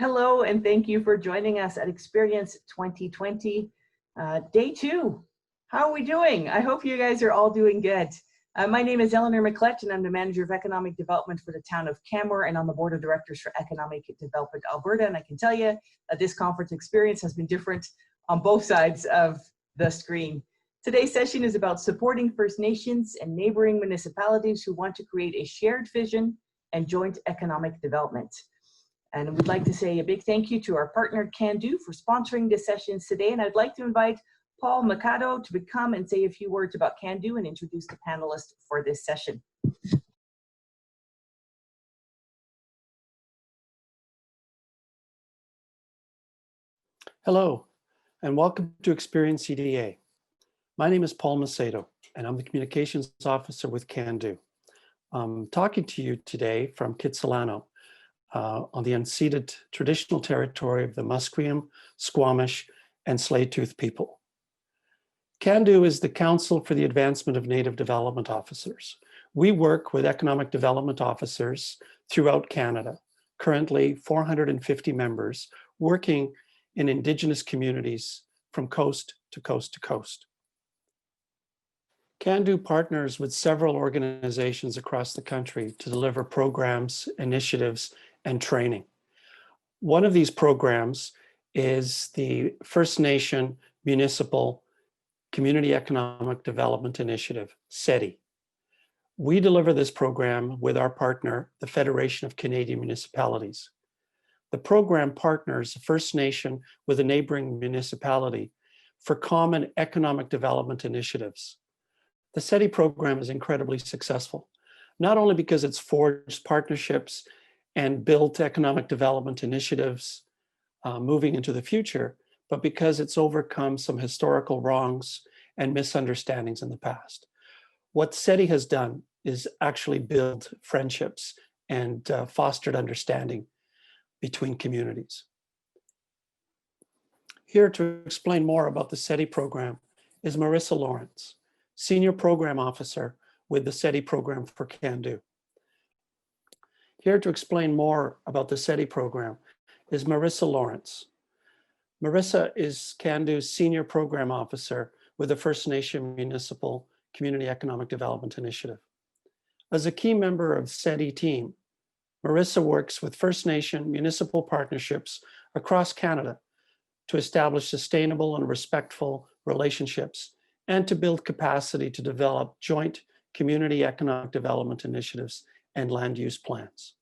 Hello, and thank you for joining us at Experience 2020, Day 2. How are we doing? I hope you guys are all doing good. My name is Eleanor McClett, and I'm the Manager of Economic Development for the town of Canmore and on the Board of Directors for Economic Development Alberta. And I can tell you that this conference experience has been different on both sides of the screen. Today's session is about supporting First Nations and neighboring municipalities who want to create a shared vision and joint economic development. And we'd like to say a big thank you to our partner Cando for sponsoring this session today. And I'd like to invite Paul Mikado to come and say a few words about Cando and introduce the panelists for this session. Hello, and welcome to Experience CEDI. My name is Paul Macedo, and I'm the Communications Officer with Cando. I'm talking to you today from Kitsilano, on the unceded traditional territory of the Musqueam, Squamish, and Tsleil-Waututh people. Cando is the Council for the Advancement of Native Development Officers. We work with economic development officers throughout Canada, currently 450 members, working in Indigenous communities from coast to coast to coast. Cando partners with several organizations across the country to deliver programs, initiatives, and training. One of these programs is the First Nation-Municipal Community Economic Development Initiative, Seti. We deliver this program with our partner, the Federation of Canadian Municipalities. The program partners First Nation with a neighboring municipality for common economic development initiatives. The Seti program is incredibly successful, not only because it's forged partnerships and built economic development initiatives moving into the future, but because it's overcome some historical wrongs and misunderstandings in the past. What Seti has done is actually build friendships and fostered understanding between communities. Here to explain more about the Seti program is Marissa Lawrence, Senior Program Officer with the Seti program for Cando. Here to explain more about the Seti program is Marissa Lawrence. Marissa is Cando's Senior Program Officer with the First Nation-Municipal Community Economic Development Initiative. As a key member of Seti team, Marissa works with First Nation municipal partnerships across Canada to establish sustainable and respectful relationships and to build capacity to develop joint community economic development initiatives and land use plans.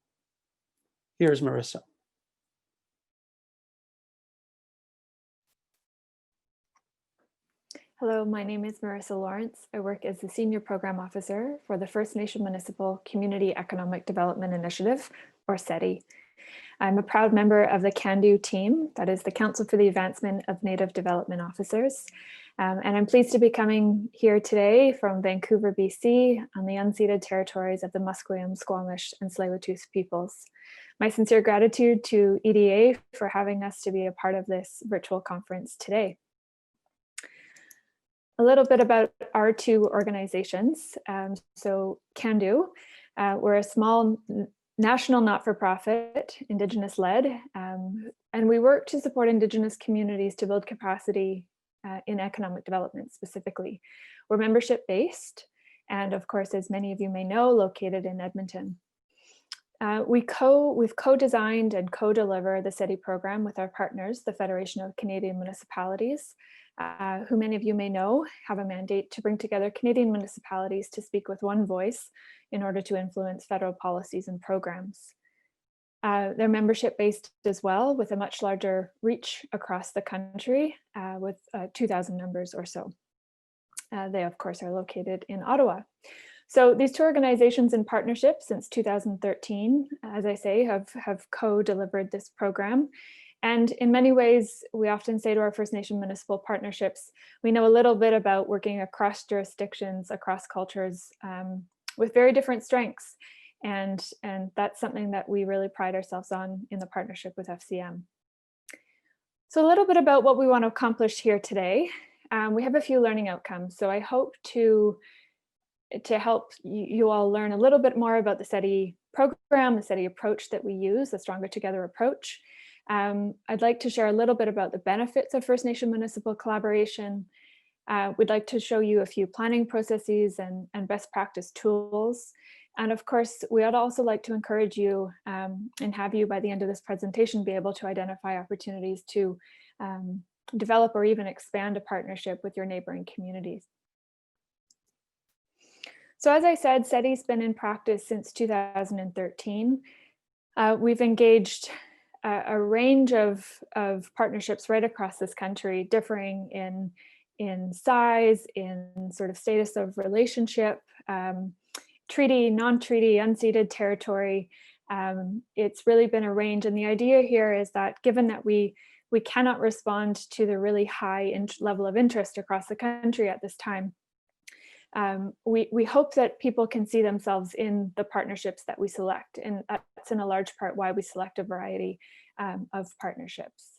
Here's Marissa. Hello, my name is Marissa Lawrence. I work as the Senior Program Officer for the First Nation-Municipal Community Economic Development Initiative, or Seti. I'm a proud member of the Cando team, that is the Council for the Advancement of Native Development Officers. And I'm pleased to be coming here today from Vancouver, BC, on the unceded territories of the Musqueam, Squamish, and Tsleil-Waututh peoples. My sincere gratitude to EDA for having us to be a part of this virtual conference today. A little bit about our two organizations. So Cando, we're a small national not-for-profit, Indigenous-led, and we work to support Indigenous communities to build capacity in economic development specifically. We're membership-based, and of course, as many of you may know, located in Edmonton. We've co-designed and co-deliver the Seti program with our partners, the Federation of Canadian Municipalities, who many of you may know have a mandate to bring together Canadian municipalities to speak with one voice in order to influence federal policies and programs. They're membership-based as well, with a much larger reach across the country, with 2,000 members or so. They, of course, are located in Ottawa. So these two organizations in partnership since 2013, as I say, have co-delivered this program. And in many ways, we often say to our First Nation municipal partnerships, we know a little bit about working across jurisdictions, across cultures, with very different strengths. And that's something that we really pride ourselves on in the partnership with FCM. So a little bit about what we want to accomplish here today. We have a few learning outcomes. So I hope to help you all learn a little bit more about the Seti program, the Seti approach that we use, the Stronger Together approach, I'd like to share a little bit about the benefits of First Nation municipal collaboration. We'd like to show you a few planning processes and best practice tools. And of course, we would also like to encourage you and have you by the end of this presentation be able to identify opportunities to develop or even expand a partnership with your neighboring communities. So as I said, Seti's been in practice since 2013. We've engaged a range of partnerships right across this country, differing in size, in sort of status of relationship, treaty, non-treaty, unceded territory. It's really been a range. And the idea here is that given that we cannot respond to the really high level of interest across the country at this time, we hope that people can see themselves in the partnerships that we select. And that's in a large part why we select a variety of partnerships.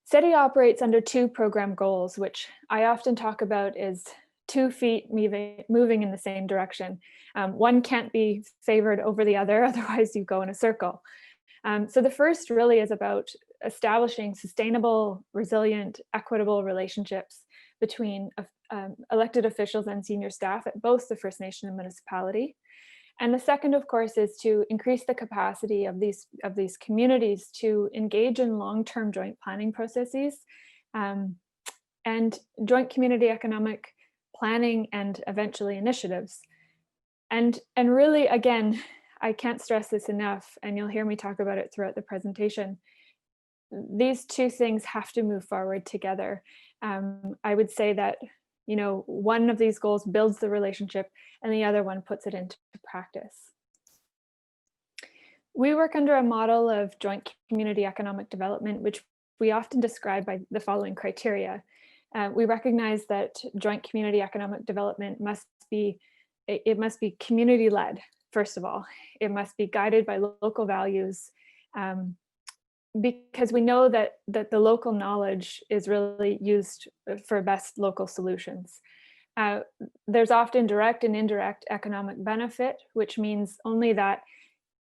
Seti operates under two program goals, which I often talk about as 2 feet moving in the same direction. One can't be favored over the other, otherwise you go in a circle. So the first really is about establishing sustainable, resilient, equitable relationships between elected officials and senior staff at both the First Nation and municipality. And the second, of course, is to increase the capacity of these communities to engage in long-term joint planning processes and joint community economic planning and eventually initiatives. And really, again, I can't stress this enough, and you'll hear me talk about it throughout the presentation. These two things have to move forward together. I would say that, you know, one of these goals builds the relationship and the other one puts it into practice. We work under a model of joint community economic development, which we often describe by the following criteria. We recognize that joint community economic development must be community-led, first of all. It must be guided by local values, because we know that the local knowledge is really used for best local solutions. There's often direct and indirect economic benefit, which means only that,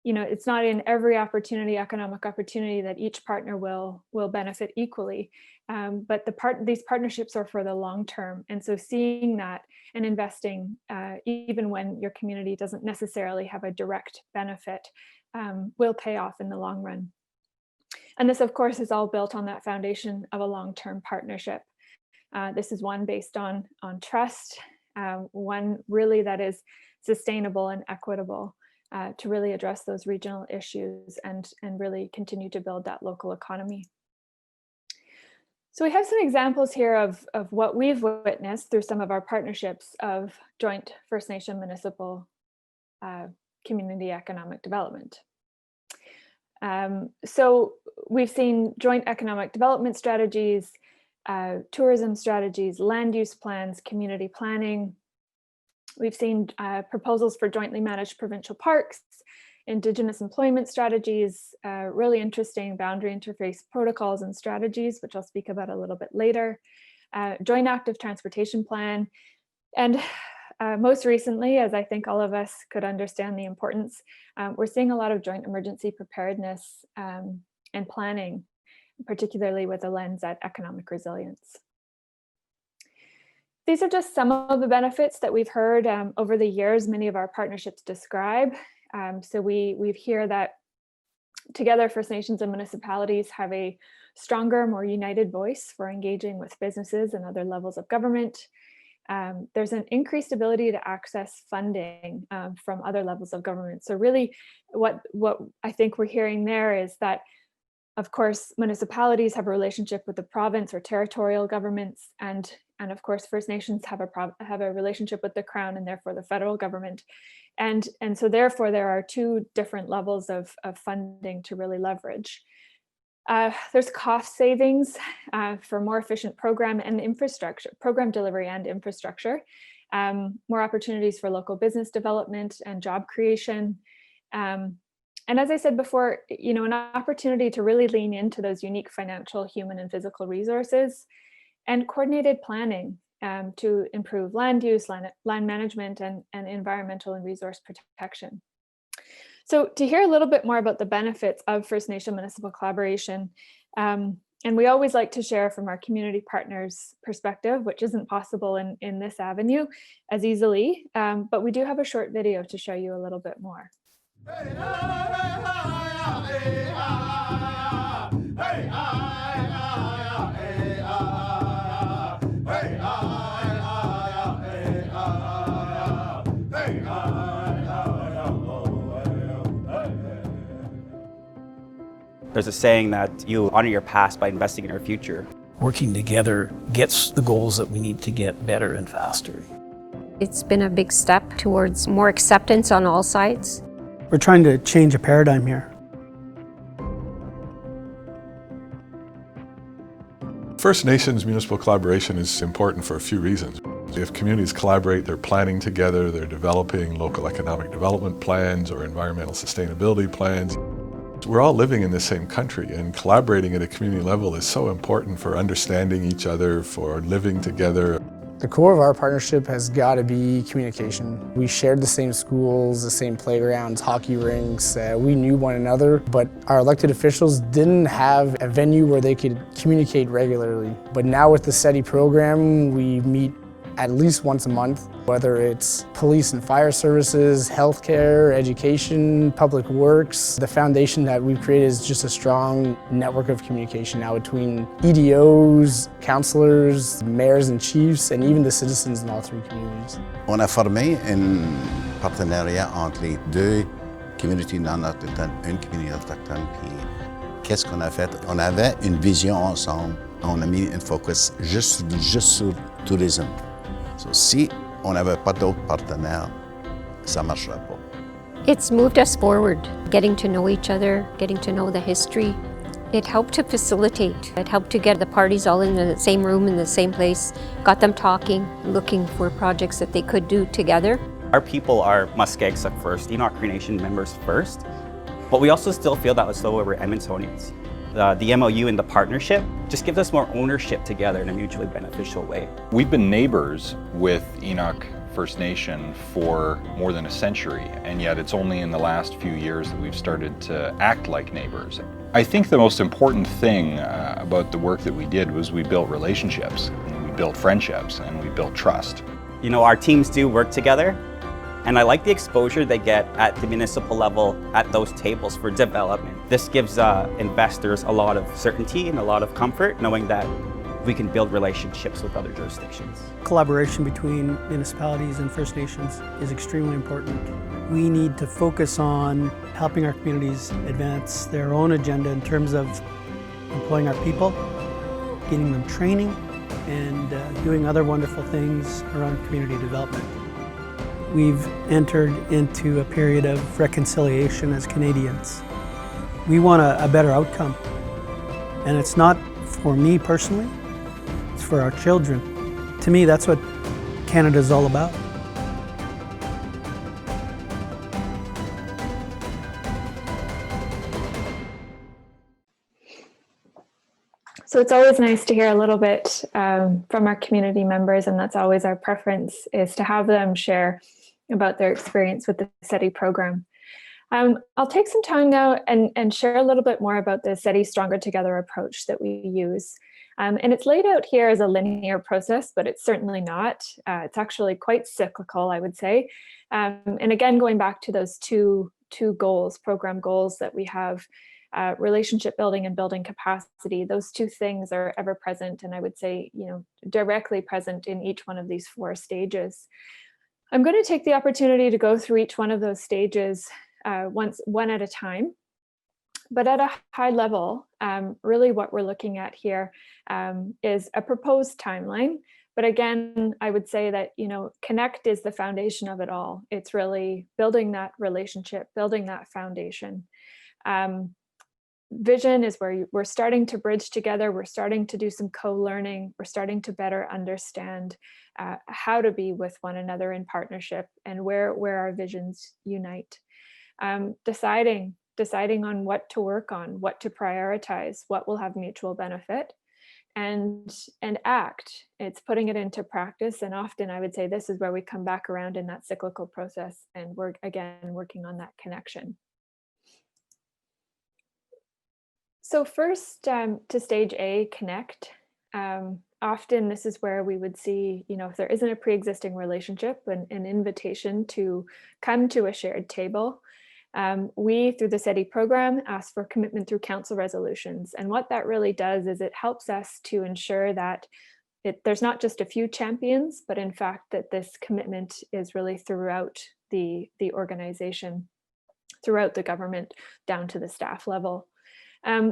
you know, it's not in every economic opportunity that each partner will benefit equally, but these partnerships are for the long term. And so seeing that and investing, even when your community doesn't necessarily have a direct benefit, will pay off in the long run. And this, of course, is all built on that foundation of a long-term partnership. This is one based on trust, one really that is sustainable and equitable to really address those regional issues and really continue to build that local economy. So we have some examples here of what we've witnessed through some of our partnerships of joint First Nation municipal community economic development. So we've seen joint economic development strategies, tourism strategies, land use plans, community planning. We've seen proposals for jointly managed provincial parks, Indigenous employment strategies, really interesting boundary interface protocols and strategies, which I'll speak about a little bit later, joint active transportation plan, and most recently, as I think all of us could understand the importance, we're seeing a lot of joint emergency preparedness and planning, particularly with a lens at economic resilience. These are just some of the benefits that we've heard over the years many of our partnerships describe. So we hear that together First Nations and municipalities have a stronger, more united voice for engaging with businesses and other levels of government. There's an increased ability to access funding from other levels of government. So really what I think we're hearing there is that, of course, municipalities have a relationship with the province or territorial governments, and of course First Nations have a relationship with the Crown and therefore the federal government. And so therefore there are two different levels of funding to really leverage. There's cost savings for more efficient program delivery and infrastructure, more opportunities for local business development and job creation. And as I said before, you know, an opportunity to really lean into those unique financial, human, and physical resources, and coordinated planning to improve land use, land management, and environmental and resource protection. So to hear a little bit more about the benefits of First Nation municipal collaboration, and we always like to share from our community partners' perspective, which isn't possible in this avenue as easily, but we do have a short video to show you a little bit more. There's a saying that you honor your past by investing in your future. Working together gets the goals that we need to get better and faster. It's been a big step towards more acceptance on all sides. We're trying to change a paradigm here. First Nations municipal collaboration is important for a few reasons. If communities collaborate, they're planning together, they're developing local economic development plans or environmental sustainability plans. We're all living in the same country, and collaborating at a community level is so important for understanding each other, for living together. The core of our partnership has got to be communication. We shared the same schools, the same playgrounds, hockey rinks. We knew one another, but our elected officials didn't have a venue where they could communicate regularly. But now with the Seti program, we meet at least once a month, whether it's police and fire services, healthcare, education, public works. The foundation that we've created is just a strong network of communication now between EDOs, councillors, mayors and chiefs, and even the citizens in all three communities. On a formé un partenariat entre les deux communautés non autochtones, une communauté autochtone, puis qu'est-ce qu'on a fait? On avait une vision ensemble, on a mis un focus juste sur le tourisme. So, si on n'avait pas d'autres partenaires, ça ne marcherait pas. It's moved us forward, getting to know each other, getting to know the history. It helped to facilitate. It helped to get the parties all in the same room, in the same place, got them talking, looking for projects that they could do together. Our people are Muskegsuck first, Enoch Cree Nation members first, but we also still feel that as though we're Edmontonians. The MOU and the partnership just gives us more ownership together in a mutually beneficial way. We've been neighbors with Enoch First Nation for more than a century, and yet it's only in the last few years that we've started to act like neighbors. I think the most important thing about the work that we did was we built relationships, we built friendships, and we built trust. You know, our teams do work together, and I like the exposure they get at the municipal level at those tables for development. This gives investors a lot of certainty and a lot of comfort knowing that we can build relationships with other jurisdictions. Collaboration between municipalities and First Nations is extremely important. We need to focus on helping our communities advance their own agenda in terms of employing our people, getting them training, and doing other wonderful things around community development. We've entered into a period of reconciliation as Canadians. We want a better outcome. And it's not for me personally, it's for our children. To me, that's what Canada's all about. So it's always nice to hear a little bit from our community members, and that's always our preference, is to have them share about their experience with the Seti program. I'll take some time now and share a little bit more about the Seti Stronger Together approach that we use. And it's laid out here as a linear process, but it's certainly not. It's actually quite cyclical, I would say. And again, going back to those two goals, program goals that we have, relationship building and building capacity, those two things are ever present, and I would say, directly present in each one of these 4 stages. I'm going to take the opportunity to go through each one of those stages one at a time. But at a high level, really what we're looking at here is a proposed timeline. But again, I would say that, connect is the foundation of it all. It's really building that relationship, building that foundation. Vision is where we're starting to bridge together. We're starting to do some co-learning. We're starting to better understand how to be with one another in partnership and where our visions unite. Deciding on what to work on, what to prioritize, what will have mutual benefit, and act. It's putting it into practice. And often I would say this is where we come back around in that cyclical process, and we're again working on that connection. So first, to stage A, connect. Often this is where we would see, if there isn't a pre-existing relationship, an invitation to come to a shared table. We, through the Seti program, ask for commitment through council resolutions. And what that really does is it helps us to ensure that there's not just a few champions, but in fact that this commitment is really throughout the organization, throughout the government, down to the staff level.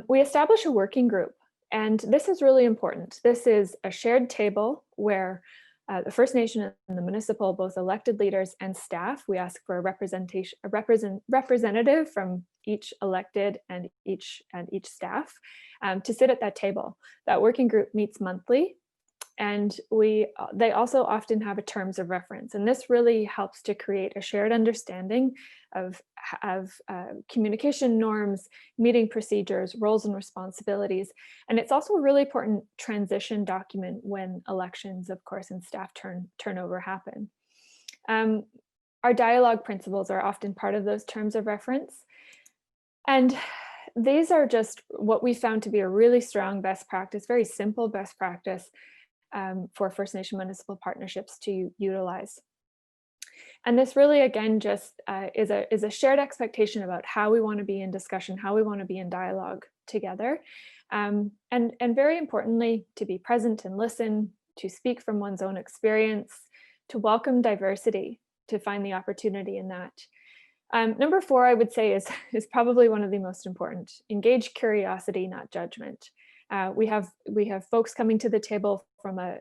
We establish a working group, and this is really important. This is a shared table where the First Nation and the municipal, both elected leaders and staff, we ask for a representative from each elected and each staff to sit at that table. That working group meets monthly, and they also often have a terms of reference, and this really helps to create a shared understanding of communication norms, meeting procedures, roles and responsibilities. And it's also a really important transition document when elections, of course, and staff turnover happen. Our dialogue principles are often part of those terms of reference. And these are just what we found to be a really strong best practice, very simple best practice for First Nation municipal partnerships to utilize. And this really, again, just is a shared expectation about how we want to be in discussion, how we want to be in dialogue together. And very importantly, to be present and listen, to speak from one's own experience, to welcome diversity, to find the opportunity in that. Number 4, I would say, is probably one of the most important. Engage curiosity, not judgment. We have folks coming to the table from a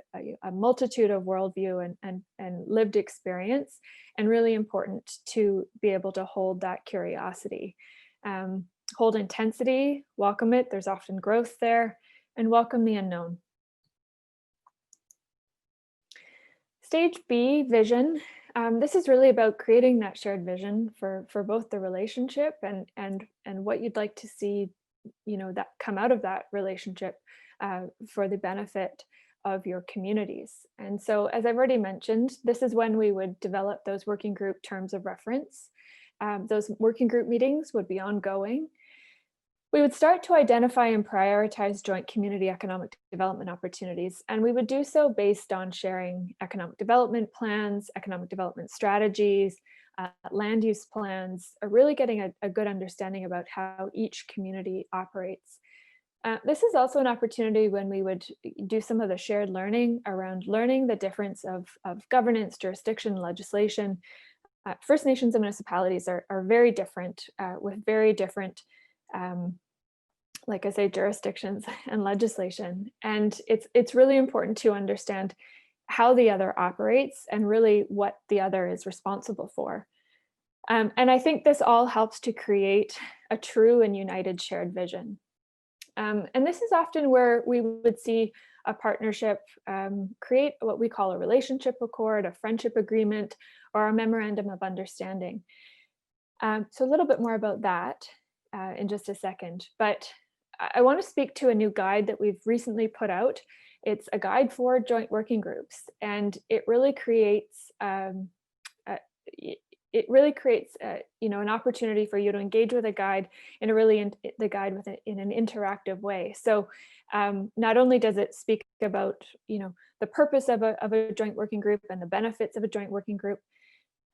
multitude of worldview and lived experience, and really important to be able to hold that curiosity. Hold intensity, welcome it, there's often growth there, and welcome the unknown. Stage B, vision. This is really about creating that shared vision for both the relationship and what you'd like to see, that come out of that relationship for the benefit of your communities. And so, as I've already mentioned, this is when we would develop those working group terms of reference. Those working group meetings would be ongoing. We would start to identify and prioritize joint community economic development opportunities, and we would do so based on sharing economic development plans, economic development strategies, land use plans, or really getting a good understanding about how each community operates. This is also an opportunity when we would do some of the shared learning around learning the difference of governance, jurisdiction, legislation. First Nations and municipalities are very different with very different, like I say, jurisdictions and legislation. And it's really important to understand how the other operates and really what the other is responsible for. And I think this all helps to create a true and united shared vision. And this is often where we would see a partnership create what we call a relationship accord, a friendship agreement, or a memorandum of understanding. So a little bit more about that in just a second. But I want to speak to a new guide that we've recently put out. It's a guide for joint working groups, and it really creates an opportunity for you to engage with a guide in an interactive way. So not only does it speak about the purpose of a joint working group and the benefits of a joint working group,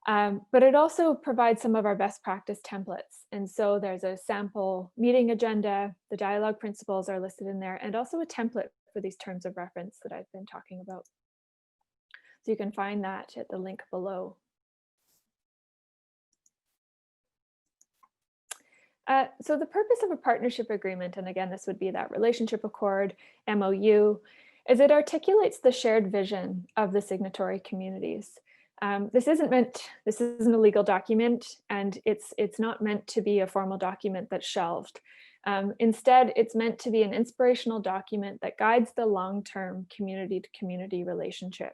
but it also provides some of our best practice templates. And so there's a sample meeting agenda, the dialogue principles are listed in there, and also a template for these terms of reference that I've been talking about. So you can find that at the link below. So the purpose of a partnership agreement, and again, this would be that relationship accord, MOU, is it articulates the shared vision of the signatory communities. This isn't a legal document, and it's not meant to be a formal document that's shelved. Instead, it's meant to be an inspirational document that guides the long-term community-to-community relationship.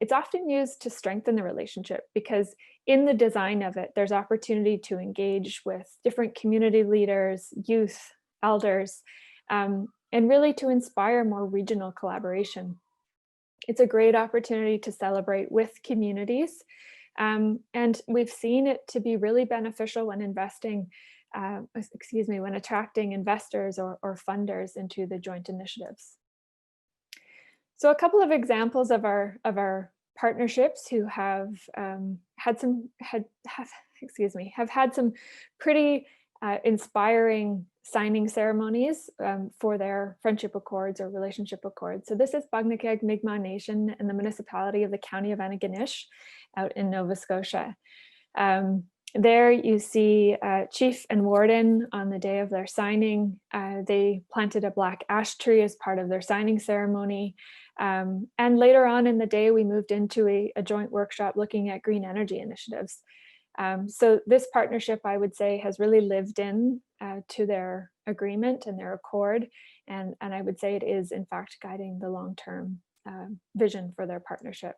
It's often used to strengthen the relationship because in the design of it, there's opportunity to engage with different community leaders, youth, elders, and really to inspire more regional collaboration. It's a great opportunity to celebrate with communities. And we've seen it to be really beneficial when investing when attracting investors or funders into the joint initiatives. So a couple of examples of our partnerships who have had some pretty inspiring signing ceremonies for their friendship accords or relationship accords. So this is Bugnaqueg Mi'kmaq Nation and the municipality of the County of Antigonish out in Nova Scotia. There you see Chief and Warden on the day of their signing. They planted a black ash tree as part of their signing ceremony. And later on in the day, we moved into a joint workshop looking at green energy initiatives. So this partnership, I would say, has really lived in to their agreement and their accord. And I would say it is, in fact, guiding the long-term vision for their partnership.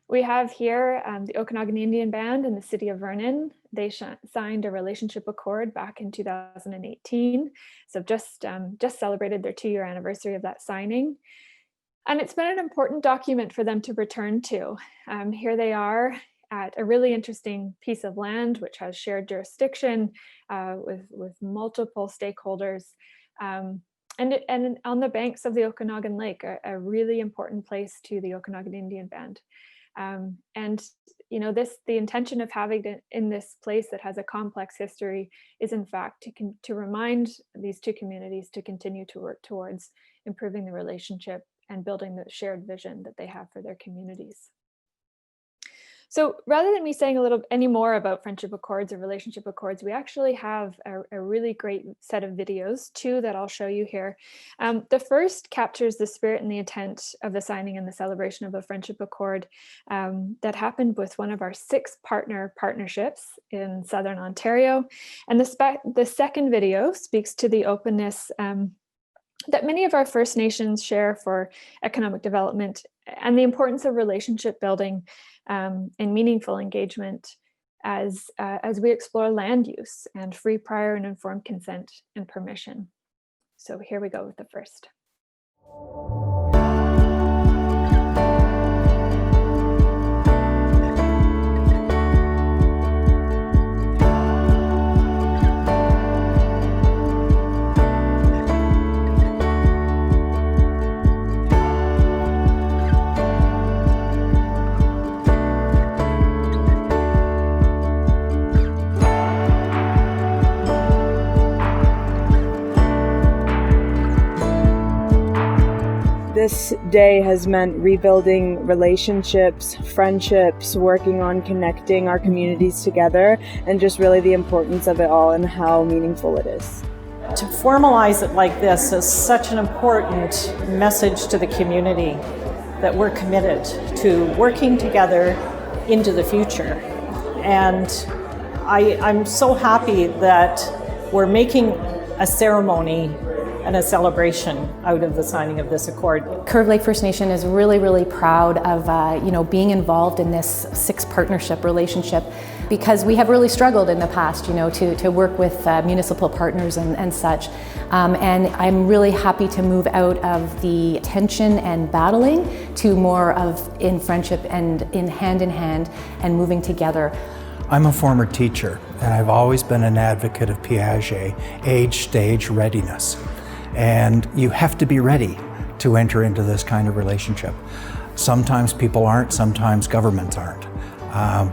We have here the Okanagan Indian Band in the city of Vernon. They signed a relationship accord back in 2018. So just celebrated their 2-year anniversary of that signing. And it's been an important document for them to return to. Here they are at a really interesting piece of land, which has shared jurisdiction with multiple stakeholders. And on the banks of the Okanagan Lake, a really important place to the Okanagan Indian Band. And you know, the intention of having it in this place that has a complex history is, in fact, to remind these two communities to continue to work towards improving the relationship and building the shared vision that they have for their communities. So rather than me saying any more about friendship accords or relationship accords, we actually have a really great set of videos, 2 that I'll show you here. The first captures the spirit and the intent of the signing and the celebration of a friendship accord that happened with one of our 6 partnerships in Southern Ontario. And the second video speaks to the openness that many of our First Nations share for economic development and the importance of relationship building and meaningful engagement as we explore land use and free, prior, and informed consent and permission. So here we go with the first. This day has meant rebuilding relationships, friendships, working on connecting our communities together, and just really the importance of it all and how meaningful it is. To formalize it like this is such an important message to the community that we're committed to working together into the future. And I'm so happy that we're making a ceremony and a celebration out of the signing of this accord. Curve Lake First Nation is really, really proud of being involved in this 6 partnership relationship, because we have really struggled in the past, to work with municipal partners and such. And I'm really happy to move out of the tension and battling to more of in friendship and in hand and moving together. I'm a former teacher, and I've always been an advocate of Piaget, age, stage, readiness. And you have to be ready to enter into this kind of relationship. Sometimes people aren't, sometimes governments aren't.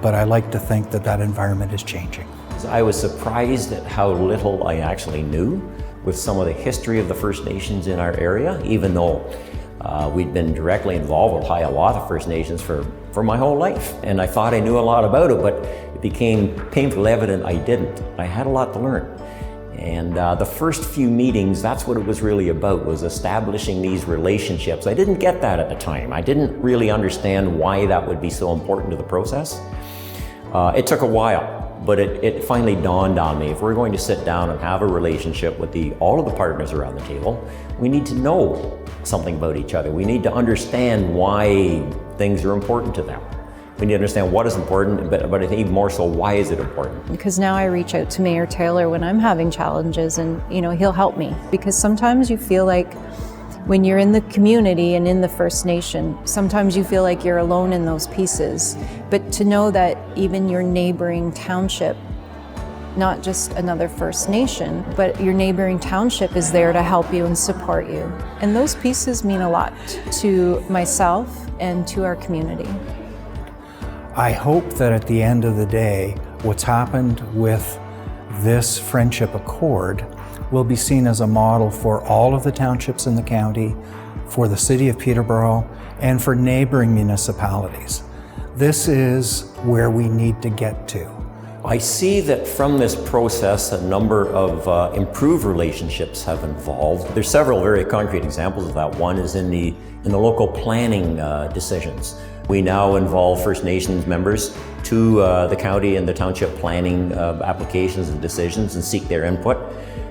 But I like to think that environment is changing. I was surprised at how little I actually knew with some of the history of the First Nations in our area, even though we'd been directly involved with Hiawatha First Nations for my whole life. And I thought I knew a lot about it, but it became painfully evident I didn't. I had a lot to learn. And the first few meetings, that's what it was really about, was establishing these relationships. I didn't get that at the time. I didn't really understand why that would be so important to the process. It took a while, but it finally dawned on me. If we're going to sit down and have a relationship with all of the partners around the table, we need to know something about each other. We need to understand why things are important to them. We need to understand what is important, but I think even more so, why is it important? Because now I reach out to Mayor Taylor when I'm having challenges, and he'll help me. Because sometimes you feel like when you're in the community and in the First Nation, sometimes you feel like you're alone in those pieces. But to know that even your neighboring township not just another First Nation, but your neighboring township is there to help you and support you. And those pieces mean a lot to myself and to our community. I hope that at the end of the day, what's happened with this Friendship Accord will be seen as a model for all of the townships in the county, for the city of Peterborough, and for neighboring municipalities. This is where we need to get to. I see that from this process, a number of improved relationships have evolved. There's several very concrete examples of that. One is in the local planning decisions. We now involve First Nations members to the county and the township planning applications and decisions and seek their input.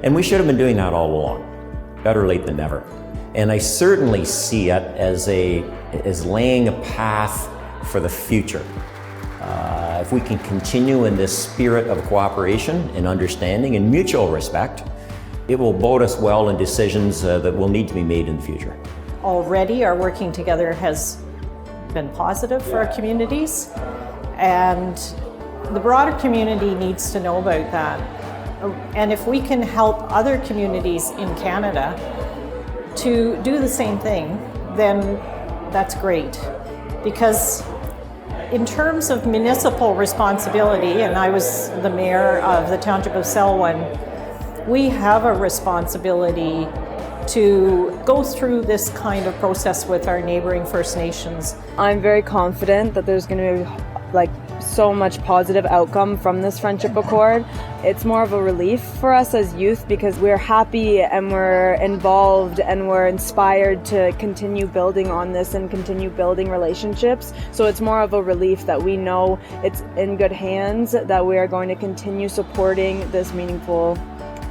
And we should have been doing that all along. Better late than never. And I certainly see it as laying a path for the future. If we can continue in this spirit of cooperation and understanding and mutual respect, it will bode us well in decisions that will need to be made in the future. Already our working together has been positive for our communities, and the broader community needs to know about that. And if we can help other communities in Canada to do the same thing, then that's great. Because in terms of municipal responsibility, and I was the mayor of the Township of Selwyn, we have a responsibility to go through this kind of process with our neighboring First Nations. I'm very confident that there's going to be so much positive outcome from this Friendship Accord. It's more of a relief for us as youth because we're happy and we're involved and we're inspired to continue building on this and continue building relationships. So it's more of a relief that we know it's in good hands, that we are going to continue supporting this meaningful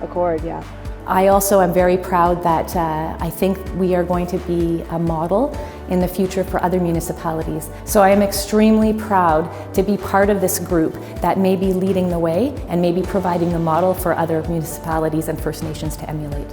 accord. Yeah. I also am very proud that I think we are going to be a model in the future for other municipalities. So I am extremely proud to be part of this group that may be leading the way and maybe providing the model for other municipalities and First Nations to emulate.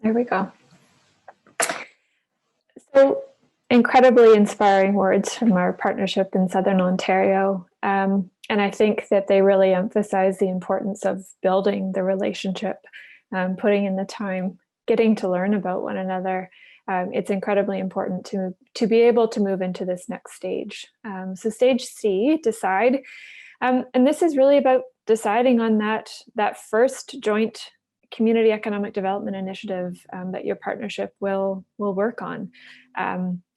There we go. So incredibly inspiring words from our partnership in Southern Ontario. And I think that they really emphasize the importance of building the relationship, putting in the time, getting to learn about one another. It's incredibly important to be able to move into this next stage. So stage C, decide. And this is really about deciding on that first joint community economic development initiative that your partnership will work on.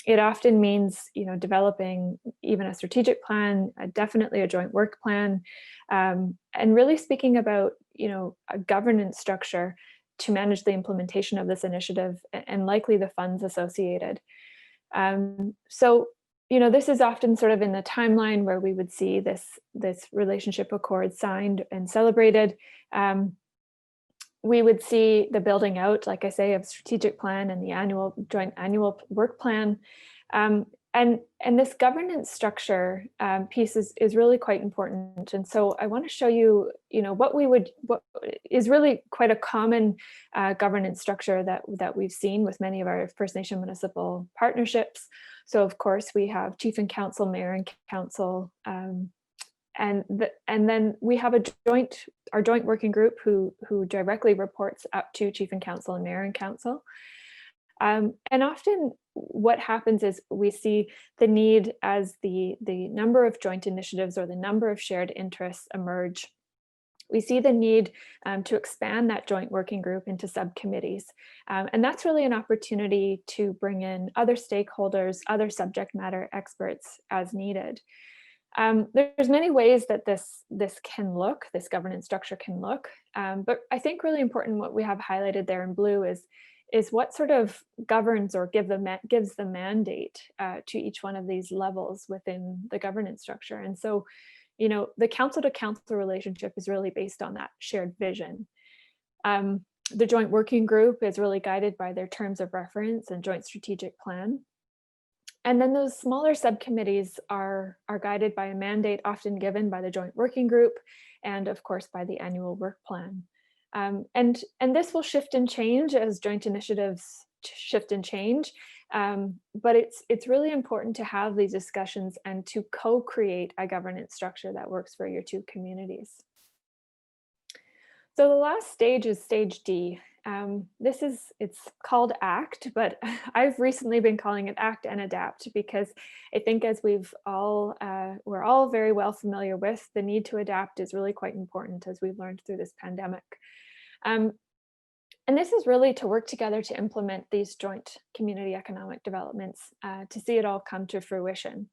It often means, developing even a strategic plan, definitely a joint work plan, and really speaking about, a governance structure to manage the implementation of this initiative and likely the funds associated. So, this is often sort of in the timeline where we would see this relationship accord signed and celebrated. We would see the building out, like I say, of strategic plan and the joint annual work plan. And this governance structure piece is really quite important. And so I want to show you, what is really quite a common governance structure that we've seen with many of our First Nation municipal partnerships. So of course we have chief and council, mayor and council, and then we have our joint working group who directly reports up to chief and council and mayor and council. And often what happens is we see the need as the number of joint initiatives or the number of shared interests emerge. We see the need to expand that joint working group into subcommittees. And that's really an opportunity to bring in other stakeholders, other subject matter experts as needed. There's many ways that this governance structure can look, but I think really important what we have highlighted there in blue is what sort of governs or gives the mandate to each one of these levels within the governance structure. And so, the council to council relationship is really based on that shared vision. The joint working group is really guided by their terms of reference and joint strategic plan. And then those smaller subcommittees are guided by a mandate often given by the joint working group and of course by the annual work plan. And this will shift and change as joint initiatives shift and change. But it's really important to have these discussions and to co-create a governance structure that works for your two communities. So the last stage is stage D. It's called ACT, but I've recently been calling it ACT and Adapt because I think as we're all very well familiar with, the need to adapt is really quite important as we've learned through this pandemic. And this is really to work together to implement these joint community economic developments to see it all come to fruition.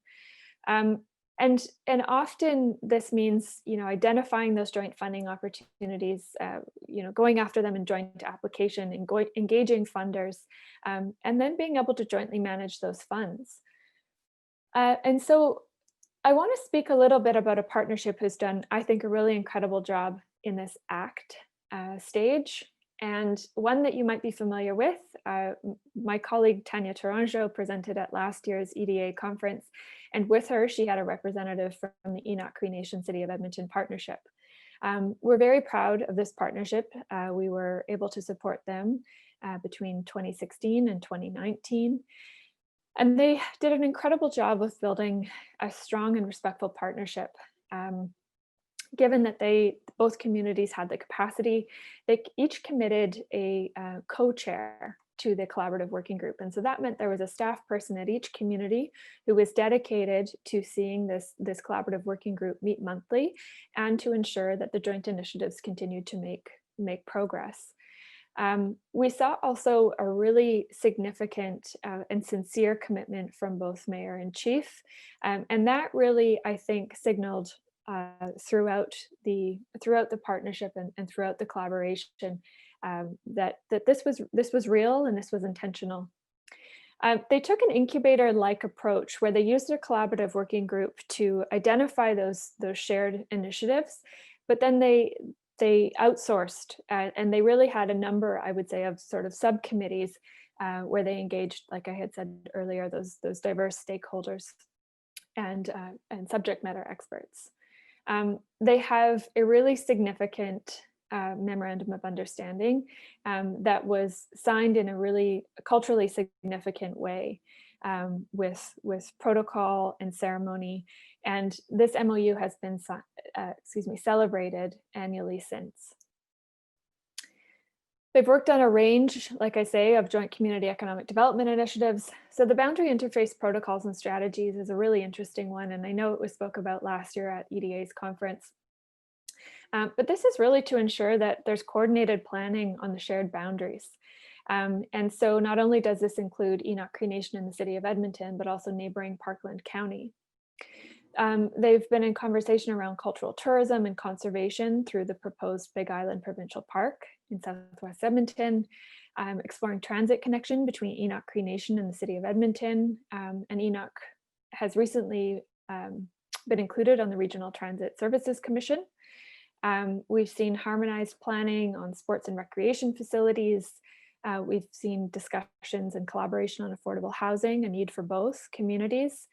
And often this means, identifying those joint funding opportunities, going after them in joint application and engaging funders, and then being able to jointly manage those funds. And so I want to speak a little bit about a partnership who's done, I think, a really incredible job in this ACT stage, and one that you might be familiar with. My colleague Tanya Tourangeau presented at last year's EDA conference, and with her, she had a representative from the Enoch Cree Nation City of Edmonton partnership. We're very proud of this partnership. We were able to support them between 2016 and 2019. And they did an incredible job of building a strong and respectful partnership. Given that both communities had the capacity, they each committed a co-chair to the collaborative working group. And so that meant there was a staff person at each community who was dedicated to seeing this collaborative working group meet monthly and to ensure that the joint initiatives continued to make progress. We saw also a really significant and sincere commitment from both mayor and chief. And that really, I think, signaled throughout the partnership and throughout the collaboration that this was real and this was intentional. They took an incubator-like approach where they used their collaborative working group to identify those shared initiatives, but then they outsourced and they really had a number, I would say, of sort of subcommittees where they engaged, like I had said earlier, those diverse stakeholders and subject matter experts. They have a really significant memorandum of understanding that was signed in a really culturally significant way with protocol and ceremony. And this MOU has been celebrated annually since. They've worked on a range, like I say, of joint community economic development initiatives. So the boundary interface protocols and strategies is a really interesting one. And I know it was spoke about last year at EDA's conference. But this is really to ensure that there's coordinated planning on the shared boundaries. And so not only does this include Enoch Cree Nation in the city of Edmonton, but also neighboring Parkland County. They've been in conversation around cultural tourism and conservation through the proposed Big Island Provincial Park in Southwest Edmonton, exploring transit connection between Enoch Cree Nation and the city of Edmonton. And Enoch has recently been included on the Regional Transit Services Commission. We've seen harmonized planning on sports and recreation facilities. We've seen discussions and collaboration on affordable housing, a need for both communities.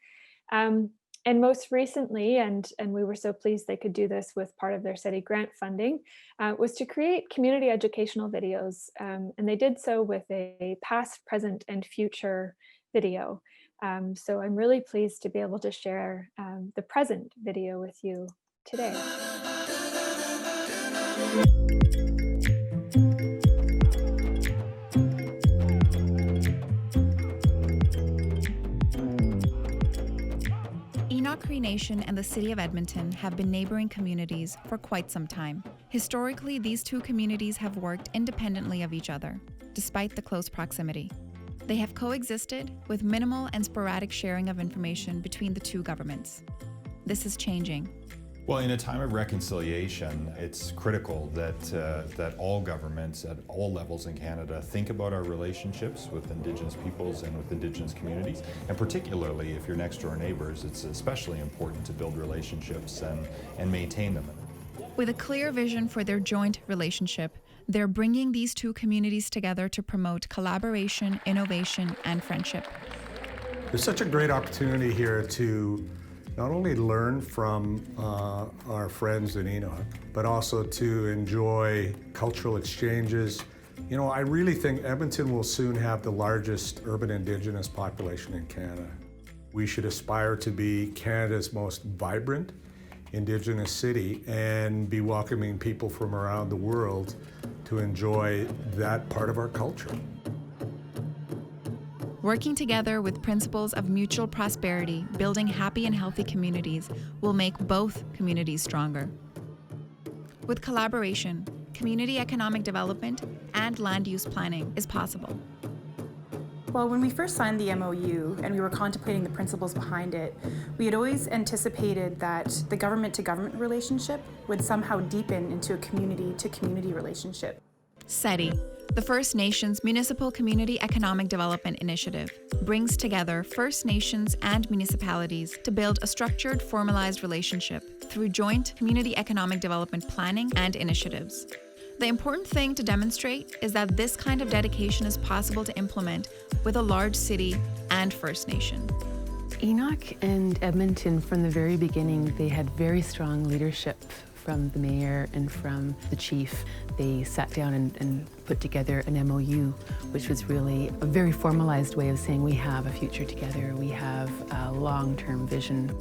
And most recently, and we were so pleased they could do this with part of their Seti grant funding, was to create community educational videos. And they did so with a past, present, and future video. So I'm really pleased to be able to share the present video with you today. Enoch Cree Nation and the City of Edmonton have been neighboring communities for quite some time. Historically, these two communities have worked independently of each other, despite the close proximity. They have coexisted with minimal and sporadic sharing of information between the two governments. This is changing. Well, in a time of reconciliation, it's critical that all governments at all levels in Canada think about our relationships with Indigenous peoples and with Indigenous communities. And particularly if you're next door neighbors, it's especially important to build relationships and maintain them. With a clear vision for their joint relationship, They're bringing these two communities together to promote collaboration, innovation, and friendship. There's such a great opportunity here to not only learn from our friends in Enoch, but also to enjoy cultural exchanges. You know, I really think Edmonton will soon have the largest urban Indigenous population in Canada. We should aspire to be Canada's most vibrant Indigenous city and be welcoming people from around the world to enjoy that part of our culture. Working together with principles of mutual prosperity, building happy and healthy communities will make both communities stronger. With collaboration, community economic development and land use planning is possible. Well, when we first signed the MOU and we were contemplating the principles behind it, we had always anticipated that the government-to-government relationship would somehow deepen into a community-to-community relationship. Seti, the First Nations-Municipal Community Economic Development Initiative, brings together First Nations and municipalities to build a structured, formalized relationship through joint community economic development planning and initiatives. The important thing to demonstrate is that this kind of dedication is possible to implement with a large city and First Nation. Enoch and Edmonton, from the very beginning, they had very strong leadership from the mayor and from the chief. They sat down and put together an MOU, which was really a very formalized way of saying we have a future together, we have a long-term vision.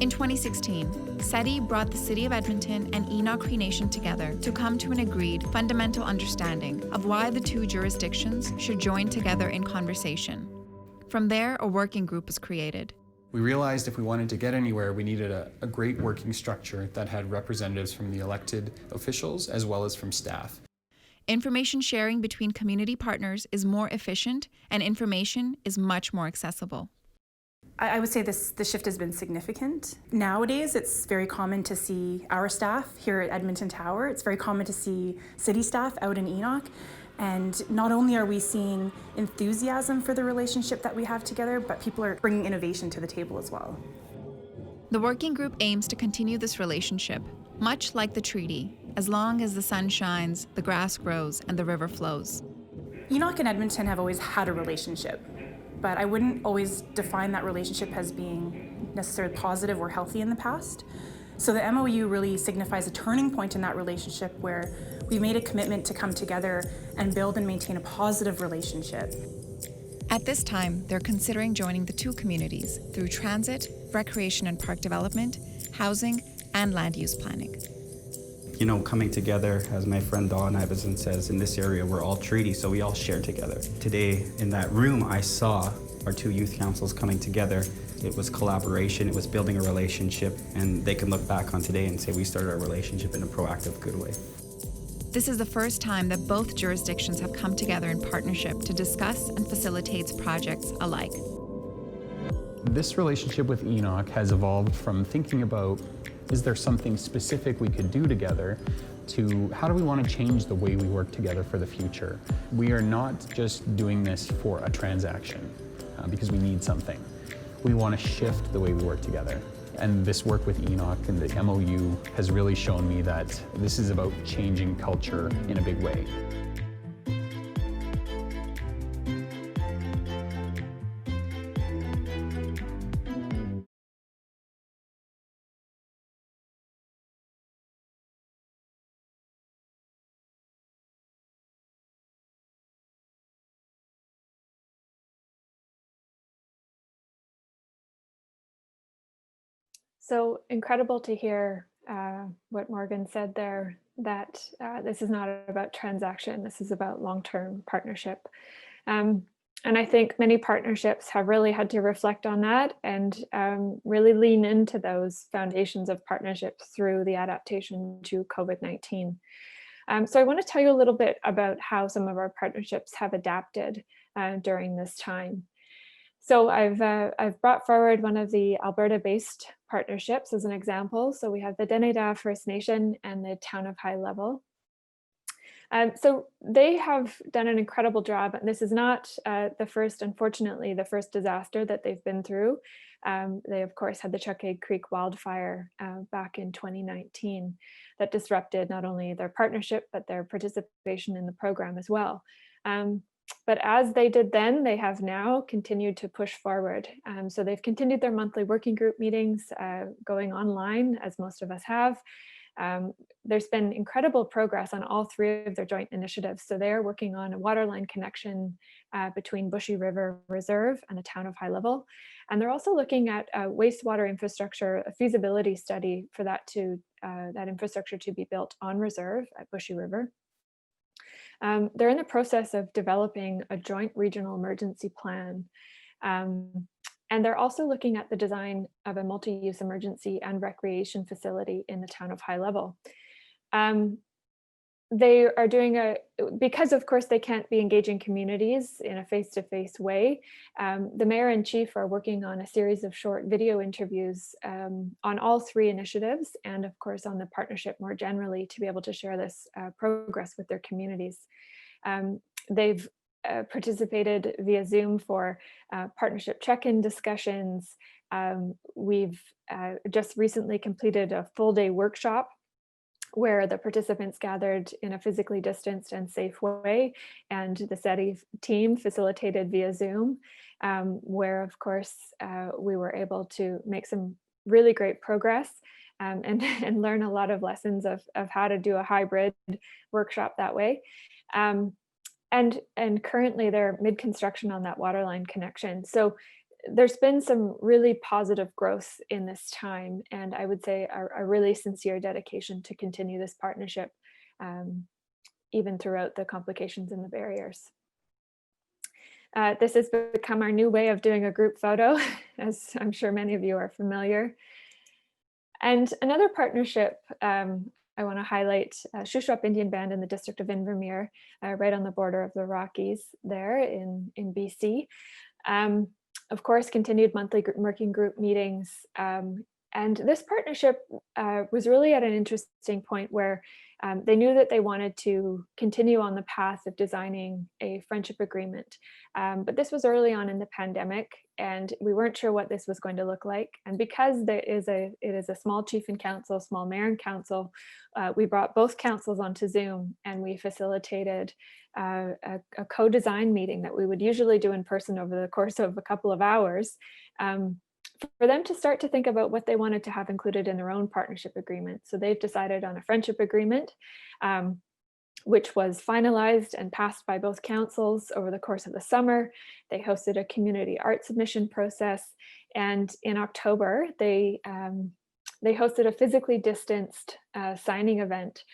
In 2016, Seti brought the City of Edmonton and Enoch Cree Nation together to come to an agreed fundamental understanding of why the two jurisdictions should join together in conversation. From there, a working group was created. We realized if we wanted to get anywhere, we needed a great working structure that had representatives from the elected officials as well as from staff. Information sharing between community partners is more efficient and information is much more accessible. I would say the shift has been significant. Nowadays, it's very common to see our staff here at Edmonton Tower. It's very common to see city staff out in Enoch. And not only are we seeing enthusiasm for the relationship that we have together, but people are bringing innovation to the table as well. The working group aims to continue this relationship, much like the treaty, as long as the sun shines, the grass grows, and the river flows. Enoch and Edmonton have always had a relationship, but I wouldn't always define that relationship as being necessarily positive or healthy in the past. So the MOU really signifies a turning point in that relationship where we made a commitment to come together and build and maintain a positive relationship. At this time, they're considering joining the two communities through transit, recreation and park development, housing, and land use planning. You know, coming together, as my friend Don Iveson says, in this area we're all treaty, so we all share together. Today in that room I saw our two youth councils coming together. It was collaboration, it was building a relationship, and they can look back on today and say we started our relationship in a proactive, good way. This is the first time that both jurisdictions have come together in partnership to discuss and facilitate projects alike. This relationship with Enoch has evolved from thinking about, is there something specific we could do together, to how do we want to change the way we work together for the future? We are not just doing this for a transaction because we need something. We want to shift the way we work together. And this work with Enoch and the MOU has really shown me that this is about changing culture in a big way. So incredible to hear what Morgan said there, that this is not about transaction, this is about long-term partnership. And I think many partnerships have really had to reflect on that and really lean into those foundations of partnerships through the adaptation to COVID-19. So I want to tell you a little bit about how some of our partnerships have adapted during this time. So I've brought forward one of the Alberta-based partnerships as an example. So we have the Deneda First Nation and the Town of High Level. So they have done an incredible job, and this is not unfortunately, the first disaster that they've been through. They, of course, had the Chuckade Creek wildfire back in 2019 that disrupted not only their partnership, but their participation in the program as well. But as they did then, they have now continued to push forward. So they've continued their monthly working group meetings going online, as most of us have. There's been incredible progress on all three of their joint initiatives. So they're working on a waterline connection between Bushy River Reserve and the town of High Level. And they're also looking at wastewater infrastructure, a feasibility study for that infrastructure to be built on reserve at Bushy River. They're in the process of developing a joint regional emergency plan. And they're also looking at the design of a multi-use emergency and recreation facility in the town of High Level. They are doing because of course they can't be engaging communities in a face-to-face way, the mayor and chief are working on a series of short video interviews on all three initiatives, and of course on the partnership more generally, to be able to share this progress with their communities. They've participated via Zoom for partnership check-in discussions. We've just recently completed a full-day workshop where the participants gathered in a physically distanced and safe way, and the Seti team facilitated via Zoom, where of course we were able to make some really great progress and learn a lot of lessons of how to do a hybrid workshop that way. And currently they're mid-construction on that waterline connection. So there's been some really positive growth in this time, and I would say a really sincere dedication to continue this partnership, even throughout the complications and the barriers. This has become our new way of doing a group photo, as I'm sure many of you are familiar. And another partnership I want to highlight, Shuswap Indian Band in the district of Invermere, right on the border of the Rockies there in BC. Of course, continued monthly working group meetings. And this partnership was really at an interesting point where they knew that they wanted to continue on the path of designing a friendship agreement. But this was early on in the pandemic, and we weren't sure what this was going to look like. And because it is a small chief and council, small mayor and council, we brought both councils onto Zoom, and we facilitated a co-design meeting that we would usually do in person over the course of a couple of hours, for them to start to think about what they wanted to have included in their own partnership agreement. So they've decided on a friendship agreement, which was finalized and passed by both councils over the course of the summer. They hosted a community art submission process, and in October, they hosted a physically distanced signing event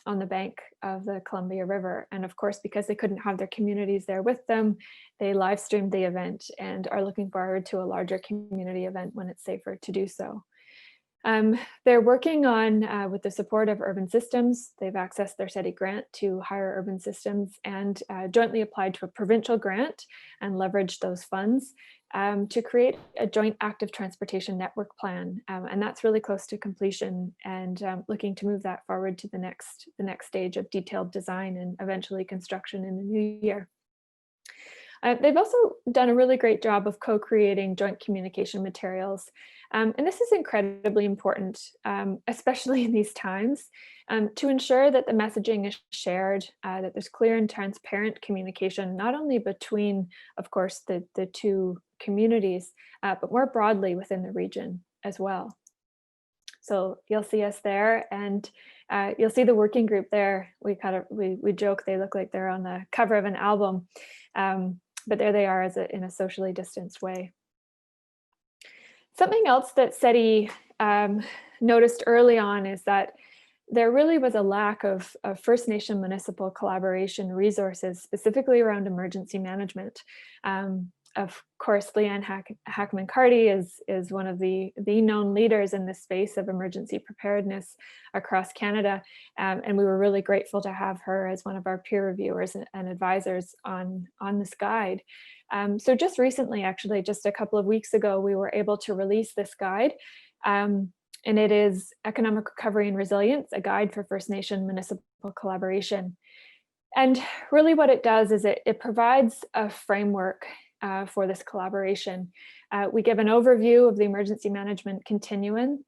on the bank of the Columbia River. And of course, because they couldn't have their communities there with them, they live streamed the event and are looking forward to a larger community event when it's safer to do so. They're working on, with the support of Urban Systems, they've accessed their Seti grant to hire urban systems and jointly applied to a provincial grant and leveraged those funds to create a joint active transportation network plan. And that's really close to completion, and looking to move that forward to the next stage of detailed design and eventually construction in the new year. They've also done a really great job of co-creating joint communication materials. And this is incredibly important, especially in these times, to ensure that the messaging is shared, that there's clear and transparent communication, not only between, of course, the two communities, but more broadly within the region as well. So you'll see us there, and you'll see the working group there. We joke they look like they're on the cover of an album, but there they are in a socially distanced way. Something else that Seti noticed early on is that there really was a lack of First Nation-Municipal collaboration resources, specifically around emergency management. Of course, Leanne Hackman-Carty is one of the known leaders in this space of emergency preparedness across Canada, and we were really grateful to have her as one of our peer reviewers and advisors on this guide. So just recently, actually, just a couple of weeks ago, we were able to release this guide, and it is Economic Recovery and Resilience, a guide for First Nation municipal collaboration. And really what it does is it provides a framework for this collaboration. We give an overview of the emergency management continuum.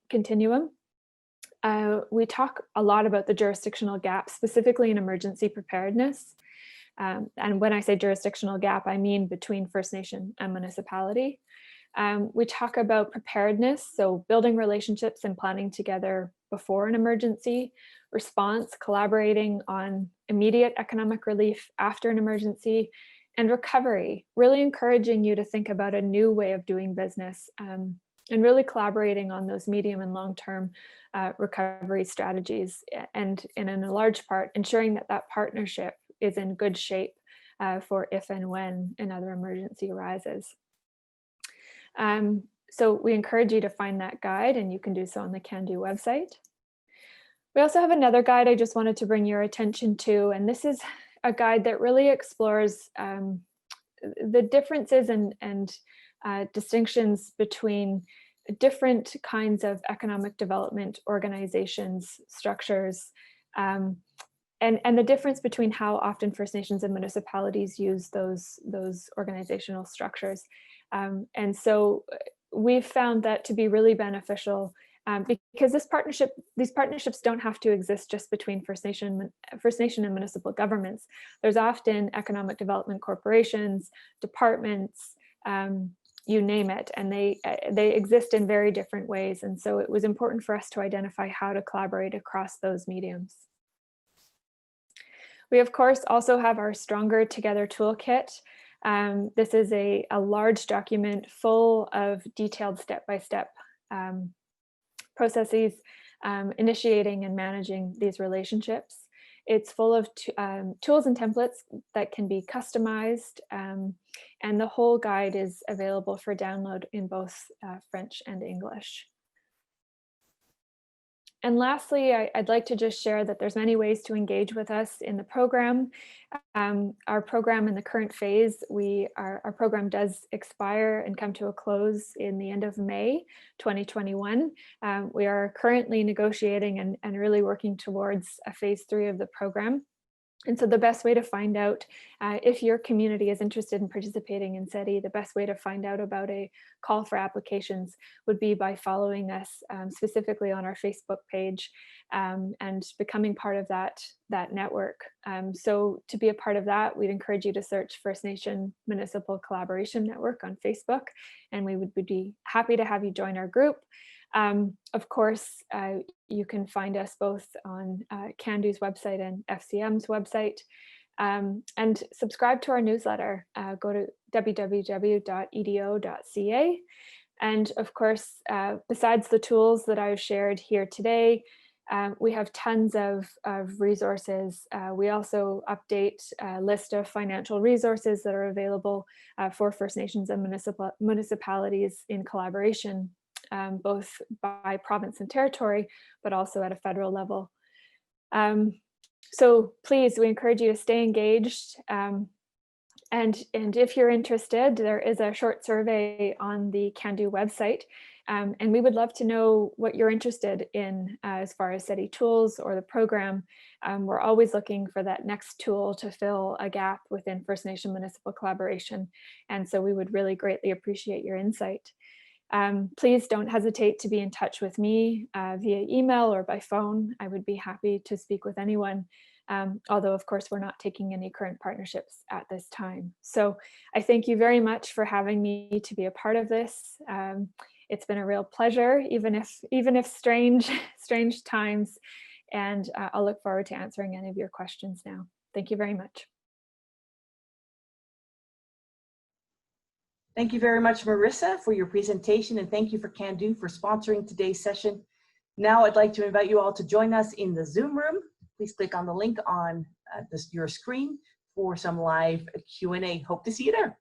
We talk a lot about the jurisdictional gap, specifically in emergency preparedness. And when I say jurisdictional gap, I mean between First Nation and municipality. We talk about preparedness, so building relationships and planning together before an emergency, response, collaborating on immediate economic relief after an emergency, and recovery, really encouraging you to think about a new way of doing business and really collaborating on those medium and long-term recovery strategies, and in a large part, ensuring that that partnership is in good shape for if and when another emergency arises. So we encourage you to find that guide, and you can do so on the Cando website. We also have another guide I just wanted to bring your attention to, and this is a guide that really explores the differences and distinctions between different kinds of economic development organizations, structures, and the difference between how often First Nations and municipalities use those organizational structures. And so we've found that to be really beneficial because these partnerships don't have to exist just between First Nation and municipal governments. There's often economic development corporations, departments, you name it, and they exist in very different ways. And so it was important for us to identify how to collaborate across those mediums. We, of course, also have our Stronger Together Toolkit. This is a large document full of detailed step-by-step processes, initiating and managing these relationships. It's full of tools and templates that can be customized, and the whole guide is available for download in both French and English. And lastly, I'd like to just share that there's many ways to engage with us in the program. Our program in the current phase, our program does expire and come to a close in the end of May 2021. We are currently negotiating and really working towards a phase 3 of the program. And so the best way to find out if your community is interested in participating in Seti, the best way to find out about a call for applications would be by following us specifically on our Facebook page and becoming part of that network. So to be a part of that, we'd encourage you to search First Nation-Municipal Collaboration Network on Facebook, and we would be happy to have you join our group. Of course, you can find us both on Cando's website and FCM's website, and subscribe to our newsletter. Go to www.edo.ca. And of course, besides the tools that I've shared here today, we have tons of resources. We also update a list of financial resources that are available for First Nations and municipalities in collaboration, both by province and territory, but also at a federal level. So please, we encourage you to stay engaged. And if you're interested, there is a short survey on the Cando website. And we would love to know what you're interested in as far as Seti tools or the program. We're always looking for that next tool to fill a gap within First Nation municipal collaboration. And so we would really greatly appreciate your insight. Please don't hesitate to be in touch with me via email or by phone. I would be happy to speak with anyone, although of course we're not taking any current partnerships at this time. So I thank you very much for having me to be a part of this. It's been a real pleasure, even if strange times, and I'll look forward to answering any of your questions now. Thank you very much. Thank you very much, Marissa, for your presentation, and thank you for Cando for sponsoring today's session. Now I'd like to invite you all to join us in the Zoom room. Please click on the link on your screen for some live Q&A. Hope to see you there.